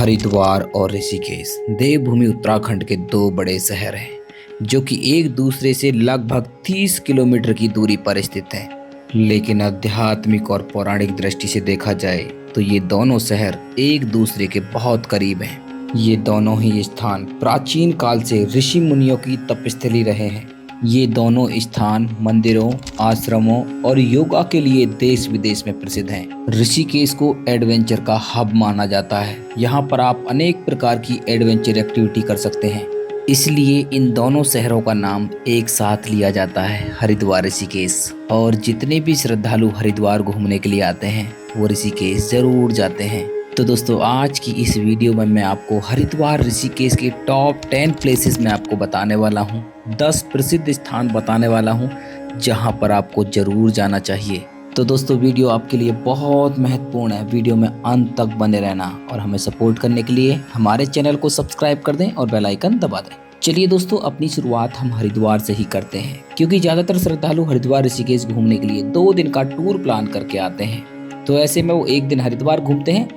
हरिद्वार और ऋषिकेश देवभूमि उत्तराखंड के दो बड़े शहर हैं जो कि एक दूसरे से लगभग 30 किलोमीटर की दूरी पर स्थित हैं। लेकिन आध्यात्मिक और पौराणिक दृष्टि से देखा जाए तो ये दोनों शहर एक दूसरे के बहुत करीब हैं। ये दोनों ही स्थान प्राचीन काल से ऋषि मुनियों की तपस्थली रहे हैं। ये दोनों स्थान मंदिरों, आश्रमों और योगा के लिए देश विदेश में प्रसिद्ध हैं। ऋषिकेश को एडवेंचर का हब माना जाता है। यहाँ पर आप अनेक प्रकार की एडवेंचर एक्टिविटी कर सकते हैं। इसलिए इन दोनों शहरों का नाम एक साथ लिया जाता है, हरिद्वार ऋषिकेश। और जितने भी श्रद्धालु हरिद्वार घूमने के लिए आते हैं वो ऋषिकेश जरूर जाते हैं। तो दोस्तों, आज की इस वीडियो में मैं आपको हरिद्वार ऋषिकेश के टॉप 10 प्लेसेस में आपको बताने वाला हूँ। 10 प्रसिद्ध स्थान बताने वाला हूँ जहाँ पर आपको जरूर जाना चाहिए। तो दोस्तों, वीडियो आपके लिए बहुत महत्वपूर्ण है। वीडियो में अंत तक बने रहना और हमें सपोर्ट करने के लिए हमारे चैनल को सब्सक्राइब कर दें और बेल आइकन दबा दें। चलिए दोस्तों, अपनी शुरुआत हम हरिद्वार से ही करते हैं, क्योंकि ज़्यादातर श्रद्धालु हरिद्वार ऋषिकेश घूमने के लिए 2 दिन का टूर प्लान करके आते हैं। तो ऐसे में वो एक दिन हरिद्वार घूमते हैं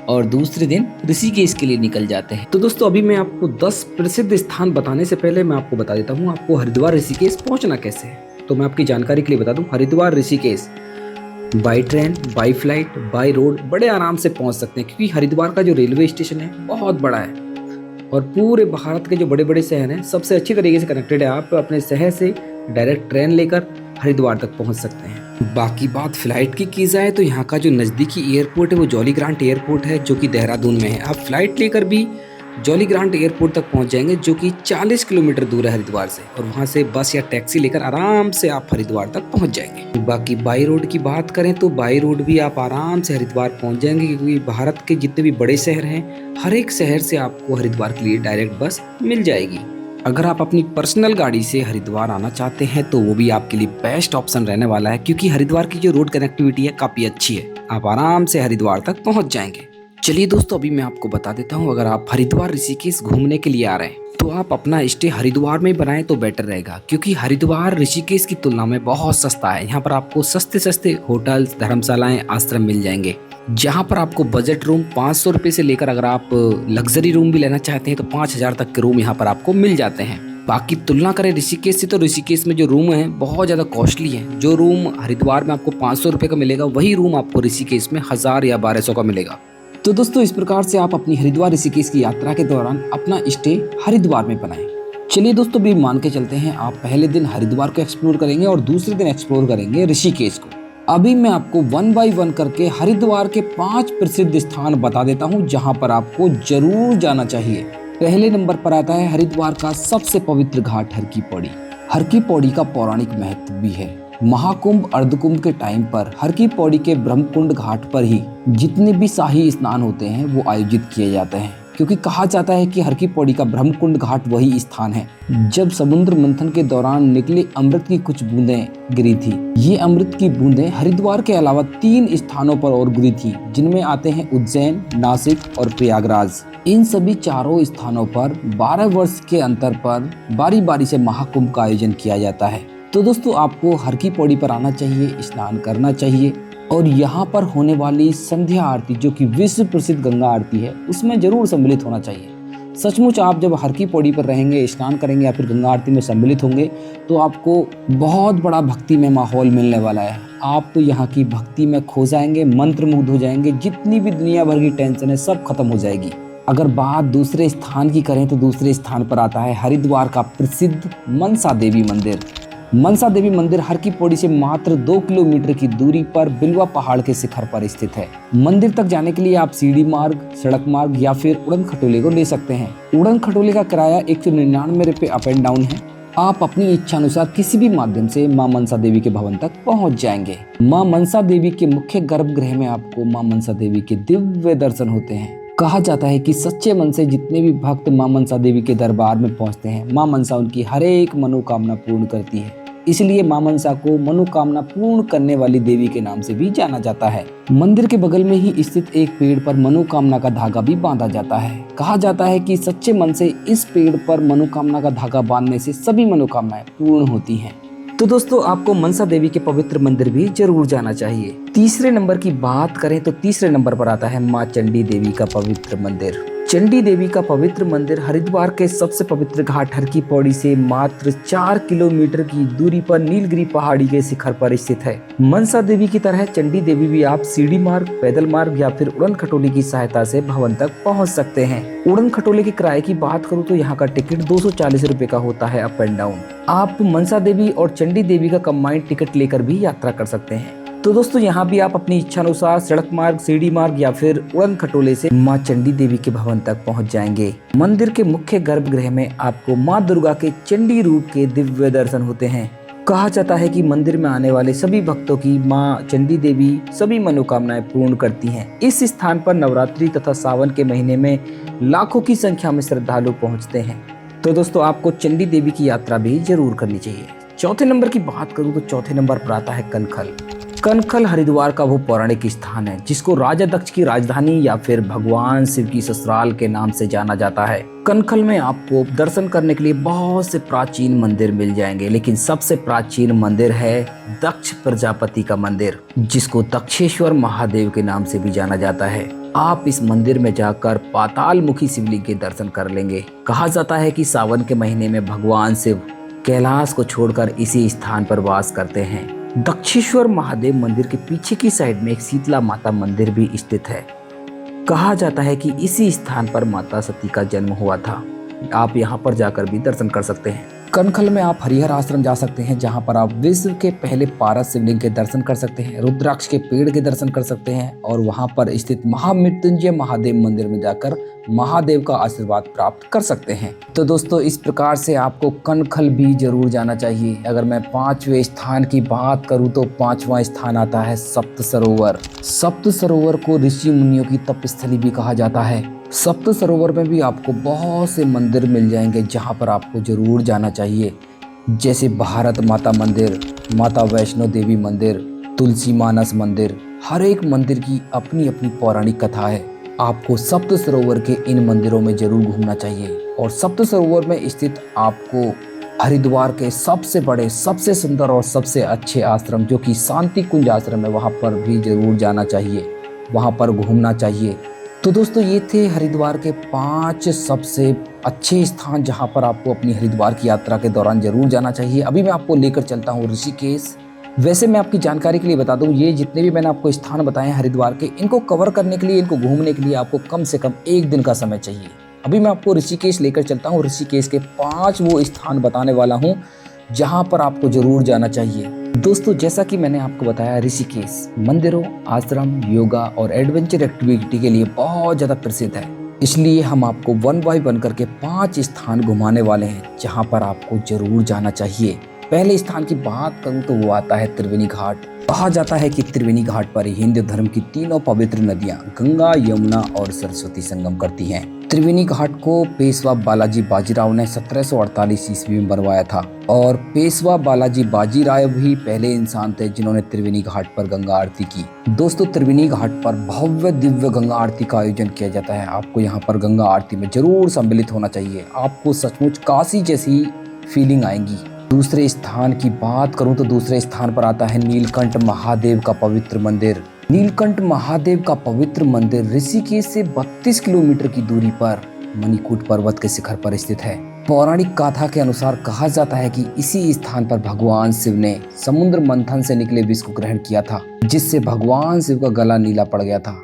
और दूसरे दिन ऋषिकेश के लिए निकल जाते हैं। तो दोस्तों, अभी मैं आपको 10 प्रसिद्ध स्थान बताने से पहले मैं आपको बता देता हूँ आपको हरिद्वार ऋषिकेश पहुँचना कैसे है। तो मैं आपकी जानकारी के लिए बता दूं, Haridwar Rishikesh by train, by flight, by road बड़े आराम से पहुँच सकते हैं, क्योंकि हरिद्वार का जो रेलवे स्टेशन है बहुत बड़ा है और पूरे भारत के जो बड़े बड़े शहर हैं सबसे अच्छी तरीके से कनेक्टेड है। आप अपने शहर से डायरेक्ट ट्रेन लेकर हरिद्वार तक पहुंच सकते हैं। बाकी बात फ्लाइट की जाए तो यहाँ का जो नज़दीकी एयरपोर्ट है वो जॉली ग्रांट एयरपोर्ट है, जो कि देहरादून में है। आप फ्लाइट लेकर भी जॉली ग्रांट एयरपोर्ट तक पहुँच जाएंगे, जो कि 40 किलोमीटर दूर है हरिद्वार से, और वहाँ से बस या टैक्सी लेकर आराम से आप हरिद्वार तक पहुँच जाएंगे। बाकी बाई रोड की बात करें तो बाई रोड भी आप आराम से हरिद्वार पहुँच जाएंगे, क्योंकि भारत के जितने भी बड़े शहर हैं हर एक शहर से आपको हरिद्वार के लिए डायरेक्ट बस मिल जाएगी। अगर आप अपनी पर्सनल गाड़ी से हरिद्वार आना चाहते हैं तो वो भी आपके लिए बेस्ट ऑप्शन रहने वाला है, क्योंकि हरिद्वार की जो रोड कनेक्टिविटी है काफ़ी अच्छी है। आप आराम से हरिद्वार तक पहुंच जाएंगे। चलिए दोस्तों, अभी मैं आपको बता देता हूं, अगर आप हरिद्वार ऋषिकेश घूमने के लिए आ रहे हैं तो आप अपना स्टे हरिद्वार में बनाएं तो बेटर रहेगा, क्योंकि हरिद्वार ऋषिकेश की तुलना में बहुत सस्ता है। यहाँ पर आपको सस्ते सस्ते होटल्स, धर्मशालाएं, आश्रम मिल जाएंगे, जहाँ पर आपको बजट रूम 500 रुपये से लेकर अगर आप लग्जरी रूम भी लेना चाहते हैं तो 5000 तक के रूम यहाँ पर आपको मिल जाते हैं। बाकी तुलना करें ऋषिकेश से तो ऋषिकेश में जो रूम है बहुत ज़्यादा कॉस्टली है। जो रूम हरिद्वार में आपको 500 रुपये का मिलेगा वही रूम आपको ऋषिकेश में 1000 या 1200 का मिलेगा। तो दोस्तों, इस प्रकार से आप अपनी हरिद्वार ऋषिकेश की यात्रा के दौरान अपना स्टे हरिद्वार में बनाएं। चलिए दोस्तों, भी मान के चलते हैं आप पहले दिन हरिद्वार को एक्सप्लोर करेंगे और दूसरे दिन एक्सप्लोर करेंगे ऋषिकेश को। अभी मैं आपको 1 बाय 1 करके हरिद्वार के 5 प्रसिद्ध स्थान बता देता हूं जहां पर आपको जरूर जाना चाहिए। पहले नंबर पर आता है हरिद्वार का सबसे पवित्र घाट हर की पौड़ी। हर की पौड़ी का पौराणिक महत्व भी है। महाकुंभ, अर्धकुंभ के टाइम पर हर की पौड़ी के ब्रह्मकुंड घाट पर ही जितने भी शाही स्नान होते हैं वो आयोजित किए जाते हैं, क्योंकि कहा जाता है कि हर की पौड़ी का ब्रह्मकुंड घाट वही स्थान है जब समुद्र मंथन के दौरान निकले अमृत की कुछ बूंदें गिरी थी। ये अमृत की बूंदें हरिद्वार के अलावा 3 स्थानों पर और गिरी थी, जिनमें आते हैं उज्जैन, नासिक और प्रयागराज। इन सभी चारों स्थानों पर 12 वर्ष के अंतर पर बारी बारी से महाकुंभ का आयोजन किया जाता है। तो दोस्तों, आपको हर की पौड़ी पर आना चाहिए, स्नान करना चाहिए और यहाँ पर होने वाली संध्या आरती, जो कि विश्व प्रसिद्ध गंगा आरती है, उसमें जरूर सम्मिलित होना चाहिए। सचमुच आप जब हर की पौड़ी पर रहेंगे, स्नान करेंगे या फिर गंगा आरती में सम्मिलित होंगे तो आपको बहुत बड़ा भक्ति में माहौल मिलने वाला है। आप यहाँ की भक्ति में खो जाएंगे, मंत्रमुग्ध हो जाएंगे, जितनी भी दुनिया भर की टेंशन है सब खत्म हो जाएगी। अगर बात दूसरे स्थान की करें तो दूसरे स्थान पर आता है हरिद्वार का प्रसिद्ध मनसा देवी मंदिर। मनसा देवी मंदिर हर की पौड़ी से मात्र 2 किलोमीटर की दूरी पर बिलवा पहाड़ के शिखर पर स्थित है। मंदिर तक जाने के लिए आप सीढ़ी मार्ग, सड़क मार्ग या फिर उड़न खटोले को ले सकते हैं। उड़न खटोले का किराया 199 रुपये अप एंड डाउन है। आप अपनी इच्छा अनुसार किसी भी माध्यम से मां मनसा देवी के भवन तक पहुंच जाएंगे। मां मनसा देवी के मुख्य गर्भगृह में आपको मां मनसा देवी के दिव्य दर्शन होते हैं। कहा जाता है कि सच्चे मन से जितने भी भक्त मां मनसा देवी के दरबार में पहुंचते हैं, मां मनसा उनकी हर एक मनोकामना पूर्ण करती है। इसलिए मां मनसा को मनोकामना पूर्ण करने वाली देवी के नाम से भी जाना जाता है। मंदिर के बगल में ही स्थित एक पेड़ पर मनोकामना का धागा भी बांधा जाता है। कहा जाता है कि सच्चे मन से इस पेड़ पर मनोकामना का धागा बांधने से सभी मनोकामनाएं पूर्ण होती हैं। तो दोस्तों, आपको मनसा देवी के पवित्र मंदिर भी जरूर जाना चाहिए। तीसरे नंबर की बात करें तो तीसरे नंबर पर आता है मां चंडी देवी का पवित्र मंदिर। चंडी देवी का पवित्र मंदिर हरिद्वार के सबसे पवित्र घाट हर की पौड़ी से मात्र 4 किलोमीटर की दूरी पर नीलगिरी पहाड़ी के शिखर पर स्थित है। मनसा देवी की तरह चंडी देवी भी आप सीढ़ी मार्ग, पैदल मार्ग या फिर उड़न खटोले की सहायता से भवन तक पहुंच सकते हैं। उड़न खटोले के किराए की बात करूं तो यहाँ का टिकट 240 रुपए का होता है अप एंड डाउन। आप मनसा देवी और चंडी देवी का कंबाइंड टिकट लेकर भी यात्रा कर सकते हैं। तो दोस्तों यहाँ भी आप अपनी इच्छा अनुसार सड़क मार्ग, सीढ़ी मार्ग या फिर उड़न खटोले से माँ चंडी देवी के भवन तक पहुँच जाएंगे। मंदिर के मुख्य गर्भगृह में आपको माँ दुर्गा के चंडी रूप के दिव्य दर्शन होते हैं। कहा जाता है कि मंदिर में आने वाले सभी भक्तों की माँ चंडी देवी सभी मनोकामनाएं पूर्ण करती हैं। इस स्थान पर नवरात्रि तथा सावन के महीने में लाखों की संख्या में श्रद्धालु पहुँचते हैं। तो दोस्तों आपको चंडी देवी की यात्रा भी जरूर करनी चाहिए। चौथे नंबर की बात करूँ तो चौथे नंबर पर आता है कनखल। कनखल हरिद्वार का वो पौराणिक स्थान है जिसको राजा दक्ष की राजधानी या फिर भगवान शिव की ससुराल के नाम से जाना जाता है। कनखल में आपको दर्शन करने के लिए बहुत से प्राचीन मंदिर मिल जाएंगे, लेकिन सबसे प्राचीन मंदिर है दक्ष प्रजापति का मंदिर, जिसको दक्षेश्वर महादेव के नाम से भी जाना जाता है। आप इस मंदिर में जाकर पाताल मुखी शिवलिंग के दर्शन कर लेंगे। कहा जाता है कि सावन के महीने में भगवान शिव कैलाश को छोड़कर इसी स्थान पर वास करते हैं। दक्षेश्वर महादेव मंदिर के पीछे की साइड में एक शीतला माता मंदिर भी स्थित है। कहा जाता है कि इसी स्थान पर माता सती का जन्म हुआ था। आप यहाँ पर जाकर भी दर्शन कर सकते हैं। कनखल में आप हरिहर आश्रम जा सकते हैं, जहाँ पर आप विश्व के पहले पारस शिवलिंग के दर्शन कर सकते हैं, रुद्राक्ष के पेड़ के दर्शन कर सकते हैं और वहाँ पर स्थित महामृत्युंजय महादेव मंदिर में जाकर महादेव का आशीर्वाद प्राप्त कर सकते हैं। तो दोस्तों इस प्रकार से आपको कनखल भी जरूर जाना चाहिए। अगर मैं 5वें स्थान की बात करूँ तो 5वां स्थान आता है सप्त सरोवर। सप्त सरोवर को ऋषि मुनियों की तपस्थली भी कहा जाता है। सप्त सरोवर में भी आपको बहुत से मंदिर मिल जाएंगे जहाँ पर आपको जरूर जाना चाहिए, जैसे भारत माता मंदिर, माता वैष्णो देवी मंदिर, तुलसी मानस मंदिर। हर एक मंदिर की अपनी अपनी पौराणिक कथा है। आपको सप्त सरोवर के इन मंदिरों में जरूर घूमना चाहिए। और सप्त सरोवर में स्थित आपको हरिद्वार के सबसे बड़े, सबसे सुंदर और सबसे अच्छे आश्रम जो कि शांति कुंज आश्रम है, वहाँ पर भी जरूर जाना चाहिए, वहाँ पर घूमना चाहिए। तो दोस्तों ये थे हरिद्वार के 5 सबसे अच्छे स्थान जहाँ पर आपको अपनी हरिद्वार की यात्रा के दौरान जरूर जाना चाहिए। अभी मैं आपको लेकर चलता हूँ ऋषिकेश। वैसे मैं आपकी जानकारी के लिए बता दूं, ये जितने भी मैंने आपको स्थान बताए हैं हरिद्वार के, इनको कवर करने के लिए, इनको घूमने के लिए आपको कम से कम 1 दिन का समय चाहिए। अभी मैं आपको ऋषिकेश लेकर चलता हूँ। ऋषिकेश के 5 वो स्थान बताने वाला हूँ जहाँ पर आपको जरूर जाना चाहिए। दोस्तों जैसा कि मैंने आपको बताया, ऋषिकेश मंदिरों, आश्रम, योगा और एडवेंचर एक्टिविटी के लिए बहुत ज़्यादा प्रसिद्ध है। इसलिए हम आपको 1 बाय 1 करके 5 स्थान घुमाने वाले हैं जहाँ पर आपको जरूर जाना चाहिए। पहले स्थान की बात करूं तो वो आता है त्रिवेणी घाट। कहा जाता है कि त्रिवेणी घाट पर हिंदू धर्म की 3 पवित्र नदियां गंगा, यमुना और सरस्वती संगम करती हैं। त्रिवेणी घाट को पेशवा बालाजी बाजीराव ने 1748 ईस्वी में बनवाया था और पेशवा बालाजी बाजीराव भी पहले इंसान थे जिन्होंने त्रिवेणी घाट पर गंगा आरती की। दोस्तों दूसरी घाट पर भव्य दिव्य गंगा आरती का आयोजन किया जाता है। आपको यहाँ पर गंगा आरती में जरूर सम्मिलित होना चाहिए। आपको सचमुच काशी जैसी फीलिंग आएगी। दूसरे स्थान की बात करूं तो दूसरे स्थान पर आता है नीलकंठ महादेव का पवित्र मंदिर। नीलकंठ महादेव का पवित्र मंदिर ऋषिकेश से 32 किलोमीटर की दूरी पर मणिकूट पर्वत के शिखर पर स्थित है। पौराणिक गाथा के अनुसार कहा जाता है कि इसी स्थान पर भगवान शिव ने समुद्र मंथन से निकले विष को ग्रहण किया था, जिससे भगवान शिव का गला नीला पड़ गया था।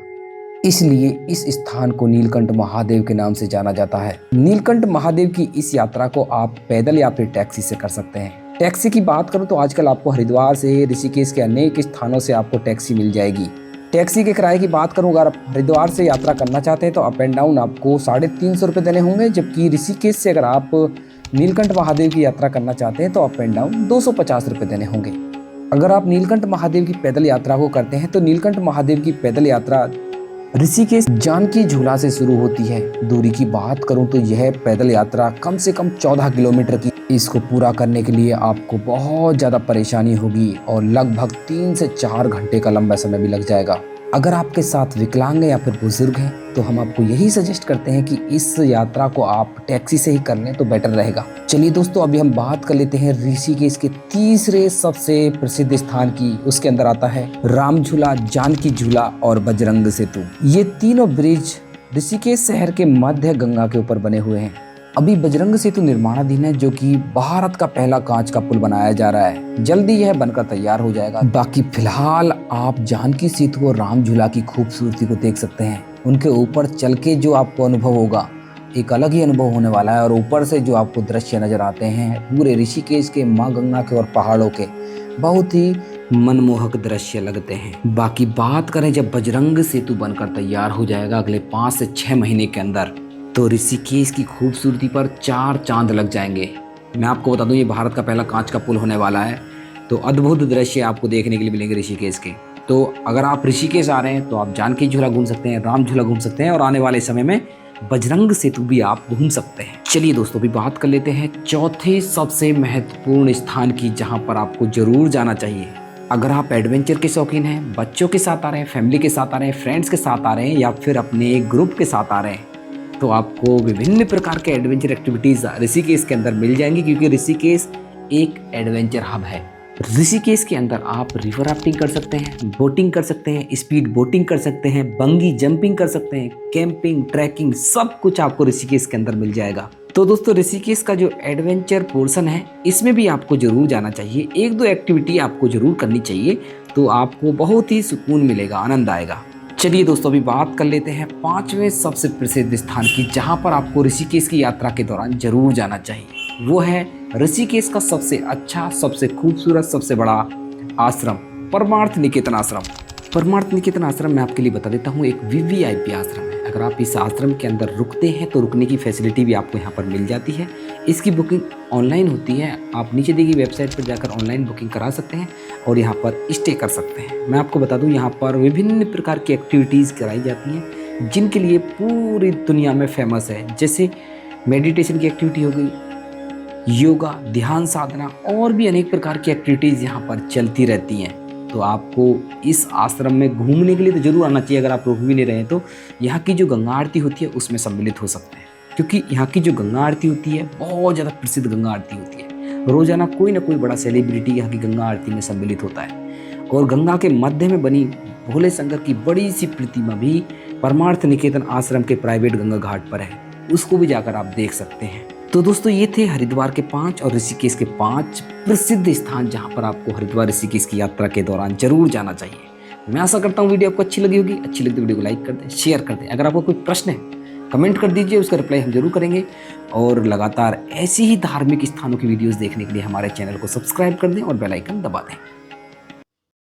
इसलिए इस स्थान को नीलकंठ महादेव के नाम से जाना जाता है। नीलकंठ महादेव की इस यात्रा को आप पैदल या फिर टैक्सी से कर सकते हैं। टैक्सी की बात करूं तो आजकल आपको हरिद्वार से ऋषिकेश के अनेक स्थानों से आपको टैक्सी मिल जाएगी। टैक्सी के किराए की बात करूं, अगर आप हरिद्वार से यात्रा करना चाहते हैं तो अप एंड डाउन आपको 350 रुपये देने होंगे, जबकि ऋषिकेश से अगर आप नीलकंठ महादेव की यात्रा करना चाहते हैं तो अप एंड डाउन 250 रुपये देने होंगे। अगर आप नीलकंठ महादेव की पैदल यात्रा को करते हैं तो नीलकंठ महादेव की पैदल यात्रा ऋषिकेश जानकी झूला से शुरू होती है। दूरी की बात करूं तो यह पैदल यात्रा कम से कम 14 किलोमीटर की। इसको पूरा करने के लिए आपको बहुत ज़्यादा परेशानी होगी और लगभग 3 से 4 घंटे का लंबा समय भी लग जाएगा। अगर आपके साथ विकलांग या फिर बुजुर्ग हैं तो हम आपको यही सजेस्ट करते हैं कि इस यात्रा को आप टैक्सी से ही कर लें तो बेटर रहेगा। चलिए दोस्तों, अभी हम बात कर लेते हैं ऋषिकेश के तीसरे सबसे प्रसिद्ध स्थान की। उसके अंदर आता है राम झूला, जानकी झूला और बजरंग सेतु। ये तीनों ब्रिज ऋषिकेश शहर के मध्य गंगा के ऊपर बने हुए हैं। अभी बजरंग सेतु निर्माणाधीन है, जो कि भारत का पहला कांच का पुल बनाया जा रहा है। जल्दी यह बनकर तैयार हो जाएगा। बाकी फिलहाल आप जानकी सेतु और राम झूला की खूबसूरती को देख सकते हैं। उनके ऊपर चल के जो आपको अनुभव होगा, एक अलग ही अनुभव होने वाला है। और ऊपर से जो आपको दृश्य नजर आते हैं पूरे ऋषिकेश के, माँ गंगा के और पहाड़ों के, बहुत ही मनमोहक दृश्य लगते हैं। बाकी बात करें जब बजरंग सेतु बनकर तैयार हो जाएगा अगले 5 से 6 महीने के अंदर, तो ऋषिकेश की खूबसूरती पर 4 चांद लग जाएंगे। मैं आपको बता दूं, ये भारत का पहला कांच का पुल होने वाला है। तो अद्भुत दृश्य आपको देखने के लिए मिलेंगे ऋषिकेश के। तो अगर आप ऋषिकेश आ रहे हैं तो आप जानकी झूला घूम सकते हैं, राम झूला घूम सकते हैं, और आने वाले समय में बजरंग सेतु भी आप घूम सकते हैं। चलिए दोस्तों, अभी बात कर लेते हैं चौथे सबसे महत्वपूर्ण स्थान की, जहां पर आपको जरूर जाना चाहिए। अगर आप एडवेंचर के शौकीन हैं, बच्चों के साथ आ रहे हैं, फैमिली के साथ आ रहे हैं, फ्रेंड्स के साथ आ रहे हैं, या फिर अपने ग्रुप के साथ आ रहे हैं, तो आपको विभिन्न प्रकार के एडवेंचर एक्टिविटीज ऋषिकेश के अंदर मिल जाएंगी, क्योंकि ऋषिकेश एक एडवेंचर हब है। ऋषिकेश के अंदर आप रिवर राफ्टिंग कर सकते हैं, बोटिंग कर सकते हैं, स्पीड बोटिंग कर सकते हैं, बंगी जंपिंग कर सकते हैं, कैंपिंग, ट्रैकिंग, सब कुछ आपको ऋषिकेश के अंदर मिल जाएगा। तो दोस्तों, ऋषिकेश का जो एडवेंचर पोर्शन है, इसमें भी आपको जरूर जाना चाहिए। 1-2 एक्टिविटी आपको जरूर करनी चाहिए, तो आपको बहुत ही सुकून मिलेगा, आनंद आएगा। चलिए दोस्तों, अभी बात कर लेते हैं 5वें सबसे प्रसिद्ध स्थान की, जहां पर आपको ऋषिकेश की यात्रा के दौरान जरूर जाना चाहिए। वो है ऋषिकेश का सबसे अच्छा, सबसे खूबसूरत, सबसे बड़ा आश्रम, परमार्थ निकेतन आश्रम। परमार्थ निकेतन आश्रम मैं आपके लिए बता देता हूँ, एक वीवीआईपी आश्रम है। अगर आप इस आश्रम के अंदर रुकते हैं तो रुकने की फैसिलिटी भी आपको यहाँ पर मिल जाती है। इसकी बुकिंग ऑनलाइन होती है, आप नीचे दी गई वेबसाइट पर जाकर ऑनलाइन बुकिंग करा सकते हैं और यहाँ पर स्टे कर सकते हैं। मैं आपको बता दूँ, यहाँ पर विभिन्न प्रकार की एक्टिविटीज़ कराई जाती हैं, जिनके लिए पूरी दुनिया में फेमस है। जैसे मेडिटेशन की एक्टिविटी हो गई, योगा, ध्यान साधना, और भी अनेक प्रकार की एक्टिविटीज़ यहाँ पर चलती रहती हैं। तो आपको इस आश्रम में घूमने के लिए तो जरूर आना चाहिए। अगर आप रुक भी नहीं रहे हैं तो यहाँ की जो गंगा आरती होती है उसमें सम्मिलित हो सकते हैं, क्योंकि यहाँ की जो गंगा आरती होती है बहुत ज़्यादा प्रसिद्ध गंगा आरती होती है। रोजाना कोई ना कोई बड़ा सेलिब्रिटी यहाँ की गंगा आरती में सम्मिलित होता है। और गंगा के मध्य में बनी भोले शंकर की बड़ी सी प्रतिमा भी परमार्थ निकेतन आश्रम के प्राइवेट गंगा घाट पर है, उसको भी जाकर आप देख सकते हैं। तो दोस्तों, ये थे हरिद्वार के 5 और ऋषिकेश के 5 प्रसिद्ध स्थान, जहां पर आपको हरिद्वार ऋषिकेश की यात्रा के दौरान जरूर जाना चाहिए। मैं आशा करता हूं वीडियो आपको अच्छी लगी होगी। अच्छी लगी तो वीडियो को लाइक कर दें, शेयर कर दें। अगर आपको कोई प्रश्न है कमेंट कर दीजिए, उसका रिप्लाई हम जरूर करेंगे। और लगातार ऐसी ही धार्मिक स्थानों की वीडियोस देखने के लिए हमारे चैनल को सब्सक्राइब कर दें और बेल आइकन दबा दें।